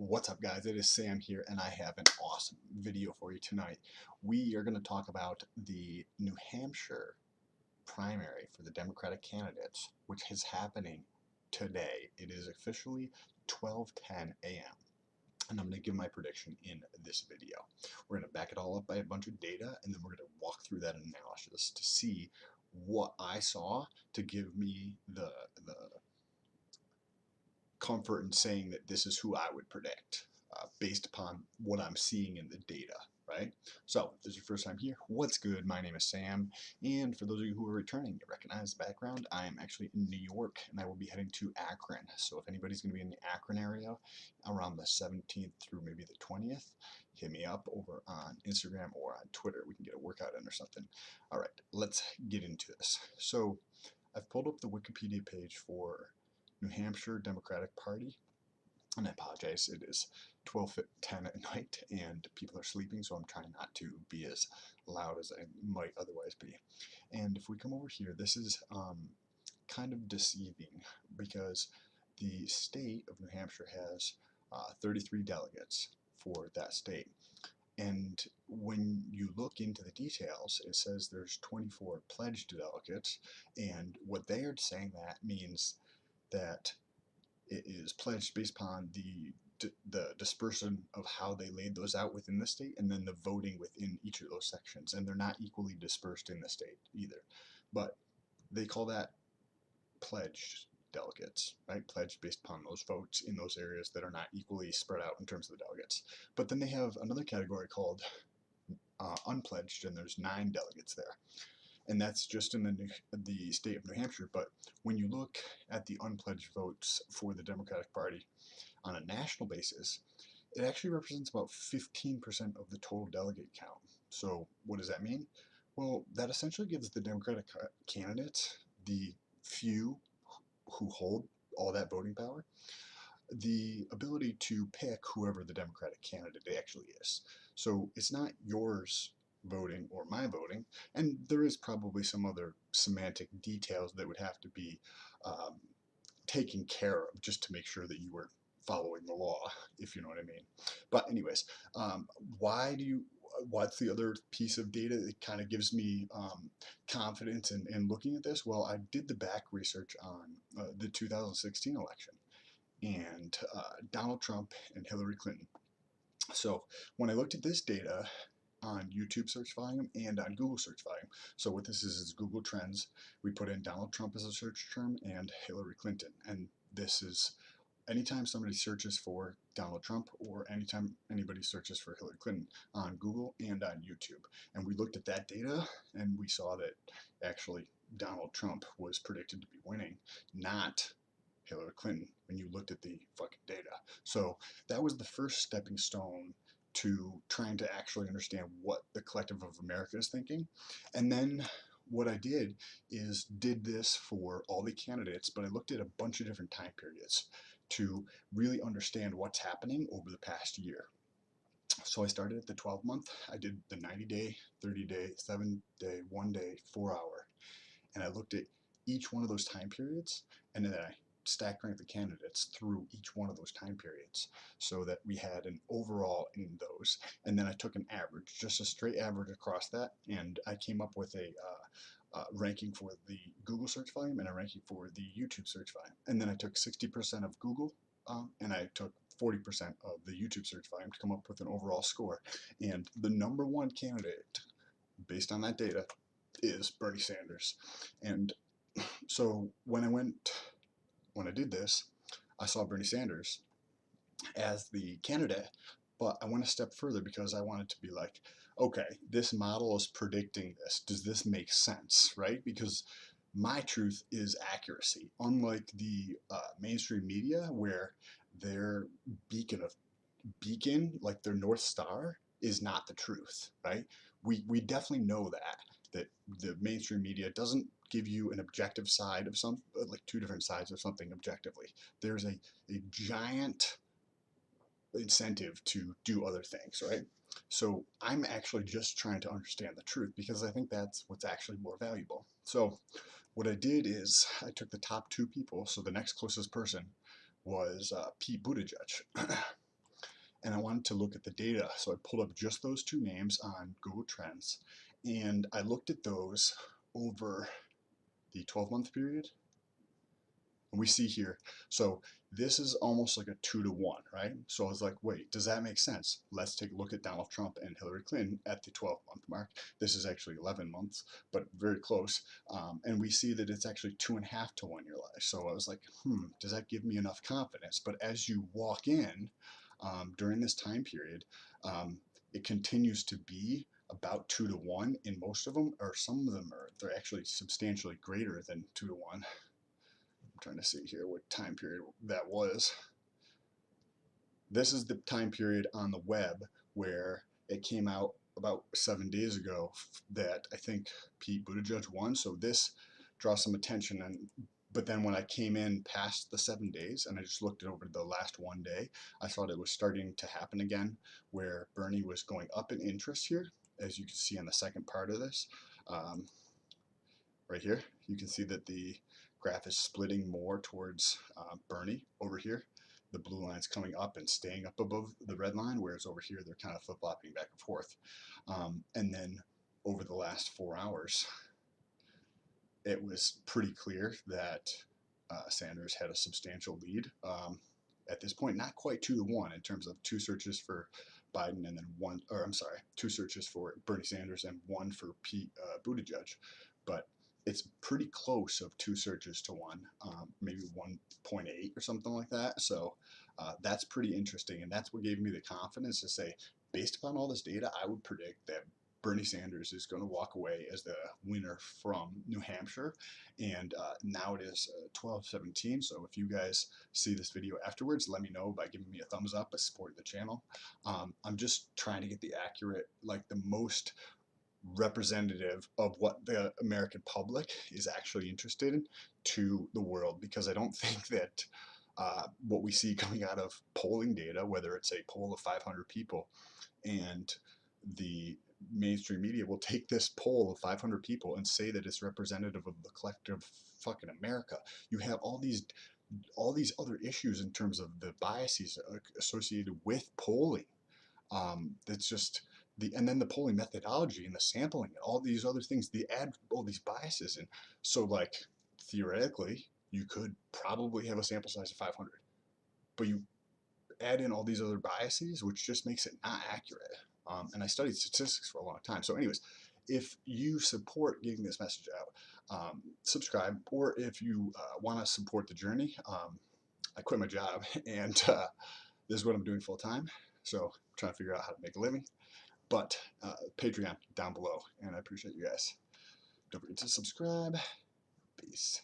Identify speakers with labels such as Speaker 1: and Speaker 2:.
Speaker 1: What's up, guys? It is Sam here, and I have an awesome video for you tonight. We are going to talk about the New Hampshire primary for the Democratic candidates, which is happening today. It is officially 12:10 a.m., and I'm going to give my prediction in this video. We're going to back it all up by a bunch of data, and then we're going to walk through that analysis to see what I saw to give me the comfort in saying that this is who I would predict based upon what I'm seeing in the data, right? So, if this is your first time here, what's good? My name is Sam, and for those of you who are returning, you recognize the background. I am actually in New York, and I will be heading to Akron. So, if anybody's going to be in the Akron area around the 17th through maybe the 20th, hit me up over on Instagram or on Twitter. We can get a workout in or something. All right, let's get into this. So, I've pulled up the Wikipedia page for New Hampshire Democratic Party, and I apologize, it is 12:10 at night and people are sleeping, so I'm trying not to be as loud as I might otherwise be. And if we come over here, this is kind of deceiving because the state of New Hampshire has 33 delegates for that state. And when you look into the details, it says there's 24 pledged delegates, and what they are saying that means that it is pledged based upon the dispersion of how they laid those out within the state, and then the voting within each of those sections, and they're not equally dispersed in the state either, but they call that pledged delegates, right? Pledged based upon those votes in those areas that are not equally spread out in terms of the delegates. But then they have another category called unpledged, and there's 9 delegates there, and that's just in the state of New Hampshire. But when you look at the unpledged votes for the Democratic Party on a national basis, it actually represents about 15% of the total delegate count. So what does that mean? Well, that essentially gives the Democratic candidates, the few who hold all that voting power, the ability to pick whoever the Democratic candidate actually is. So it's not yours voting or my voting, and there is probably some other semantic details that would have to be taken care of just to make sure that you were following the law, if you know what I mean. But anyways, what's the other piece of data that kind of gives me confidence in looking at this? Well, I did the back research on the 2016 election and Donald Trump and Hillary Clinton. So when I looked at this data on YouTube search volume and on Google search volume, so what this is Google Trends. We put in Donald Trump as a search term and Hillary Clinton, and this is anytime somebody searches for Donald Trump or anytime anybody searches for Hillary Clinton on Google and on YouTube. And we looked at that data and we saw that actually Donald Trump was predicted to be winning, not Hillary Clinton, when you looked at the fucking data. So that was the first stepping stone to trying to actually understand what the collective of America is thinking. And then what I did is did this for all the candidates, but I looked at a bunch of different time periods to really understand what's happening over the past year. So I started at the 12-month. I did the 90-day, 30-day, 7-day, 1-day, 4-hour, and I looked at each one of those time periods, and then I stack ranked the candidates through each one of those time periods so that we had an overall in those. And then I took an average, just a straight average across that, and I came up with a ranking for the Google search volume and a ranking for the YouTube search volume. And then I took 60% of Google and I took 40% of the YouTube search volume to come up with an overall score. And the number one candidate, based on that data, is Bernie Sanders. And so when I did this, I saw Bernie Sanders as the candidate, but I went a step further because I wanted to be like, okay, this model is predicting this. Does this make sense, right? Because my truth is accuracy, unlike the mainstream media where their beacon, like their North Star, is not the truth, right? We definitely know that the mainstream media doesn't give you an objective side of some, like two different sides of something objectively. There's a giant incentive to do other things, right? So I'm actually just trying to understand the truth because I think that's what's actually more valuable. So what I did is I took the top 2 people. So the next closest person was Pete Buttigieg. and I wanted to look at the data. So I pulled up just those two names on Google Trends, and I looked at those over the 12-month period. And we see here, so this is almost like a 2-to-1, right? So I was like, wait, does that make sense? Let's take a look at Donald Trump and Hillary Clinton at the 12-month mark. This is actually 11 months, but very close. And we see that it's actually 2.5 to 1 year life. So I was like, does that give me enough confidence? But as you walk in during this time period, it continues to be about 2-to-1 in most of them, or some of them they're actually substantially greater than 2-to-1. I'm trying to see here what time period that was. This is the time period on the web where it came out about 7 days ago that I think Pete Buttigieg won. So this draws some attention. But then when I came in past the 7 days and I just looked over the last one day, I thought it was starting to happen again, where Bernie was going up in interest here, as you can see on the second part of this. Right here, you can see that the graph is splitting more towards Bernie over here. The blue line's coming up and staying up above the red line, whereas over here they're kind of flip-flopping back and forth. And then over the last 4 hours, it was pretty clear that Sanders had a substantial lead. At this point, not quite 2-to-1 in terms of 2 searches for Biden and then 1, or I'm sorry, 2 searches for Bernie Sanders and 1 for Pete Buttigieg. But it's pretty close of 2 searches to 1, maybe 1.8 or something like that. So that's pretty interesting, and that's what gave me the confidence to say, based upon all this data, I would predict that Bernie Sanders is going to walk away as the winner from New Hampshire. And now it is 12:17. So if you guys see this video afterwards, let me know by giving me a thumbs up, by supporting the channel. I'm just trying to get the accurate, like the most representative of what the American public is actually interested in to the world, because I don't think that what we see coming out of polling data, whether it's a poll of 500 people, and the mainstream media will take this poll of 500 people and say that it's representative of the collective fucking America. You have all these other issues in terms of the biases associated with polling. That's just and then the polling methodology and the sampling and all these other things, they add all these biases. And so, like, theoretically, you could probably have a sample size of 500, but you add in all these other biases, which just makes it not accurate. And I studied statistics for a long time. So anyways, if you support getting this message out, subscribe, or if you want to support the journey, I quit my job, and this is what I'm doing full time. So I'm trying to figure out how to make a living. But Patreon down below, and I appreciate you guys. Don't forget to subscribe. Peace.